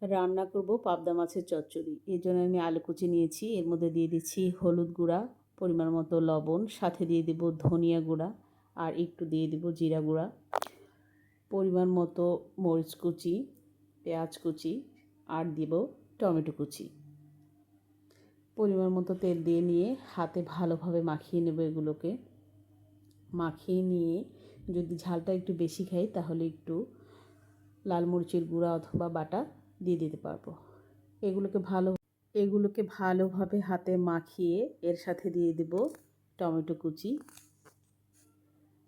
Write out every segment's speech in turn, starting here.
রান্না করব পাবদা মাছের চচ্চড়ি। এর জন্য আমি আলু কুচি নিয়েছি, এর মধ্যে দিয়ে দিচ্ছি হলুদ গুঁড়া, পরিমাণ মতো লবণ, সাথে দিয়ে দেব ধনিয়া গুঁড়া আর একটু দিয়ে দেব জিরা গুঁড়া, পরিমাণ মতো মরিচ কুচি, পেঁয়াজ কুচি আর দেব টমেটো কুচি। পরিমাণ মতো তেল দিয়ে নিয়ে হাতে ভালোভাবে মাখিয়ে নেব। এগুলোকে মাখিয়ে নিয়ে যদি ঝালটা একটু বেশি খাই তাহলে একটু লাল মরিচের গুঁড়া অথবা বাটা দিয়ে দিতে পারবো। এগুলোকে ভালোভাবে হাতে মাখিয়ে এর সাথে দিয়ে দেব টমেটো কুচি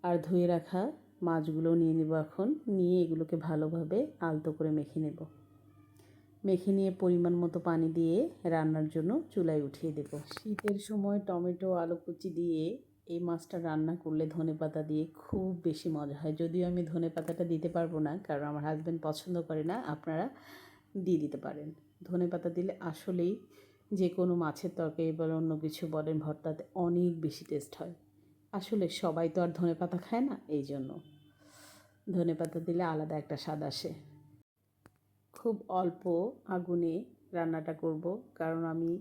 আর ধুয়ে রাখা মাছগুলো নিয়ে নেব। এখন নিয়ে এগুলোকে ভালোভাবে আলতো করে মেখে নেব। মেখে নিয়ে পরিমাণ মতো পানি দিয়ে রান্নার জন্য চুলায় উঠিয়ে দেব। শীতের সময় টমেটো আলু কুচি দিয়ে এই মাছটা রান্না করলে ধনেপাতা দিয়ে খুব বেশি মজা হয়। যদিও আমি ধনেপাতাটা দিতে পারবো না, কারণ আমার হাজব্যান্ড পছন্দ করে না। আপনারা দিয়ে দিতে পারেন। ধনেপাতা দিলে আসলেই যে কোনো মাছের তরকারি বলেন, অন্য কিছু বলেন, ভর্তাতে অনেক বেশি টেস্ট হয়। আসলে সবাই তো আর ধনেপাতা খায় না, এই জন্য ধনেপাতা দিলে আলাদা একটা স্বাদ আসে। খুব অল্প আগুনে রান্নাটা করব, কারণ আমি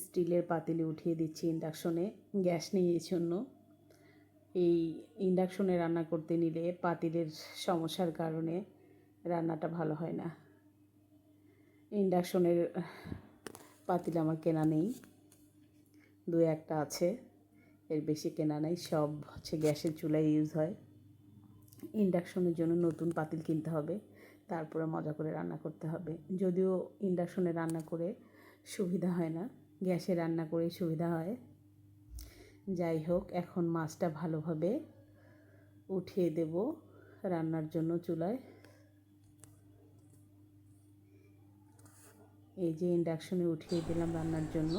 স্টিলের পাতিলে উঠিয়ে দিচ্ছি ইন্ডাকশনে। গ্যাস নেই, এই জন্য এই ইন্ডাকশনে রান্না করতে নিলে পাতিলের সমস্যার কারণে রান্নাটা ভালো হয় না। ইন্ডাকশনের পাতিল আমার কেনা নেই, দু একটা আছে, এর বেশি কেনা নেই। সব হচ্ছে গ্যাসের চুলায় ইউজ হয়। ইন্ডাকশনের জন্য নতুন পাতিল কিনতে হবে, তারপরে মজা করে রান্না করতে হবে। যদিও ইন্ডাকশনে রান্না করে সুবিধা হয় না, গ্যাসে রান্না করেই সুবিধা হয়। যাই হোক, এখন মাছটা ভালোভাবে উঠিয়ে দেব রান্নার জন্য চুলায়। এই যে ইন্ডাকশনে উঠিয়ে দিলাম রান্নার জন্য।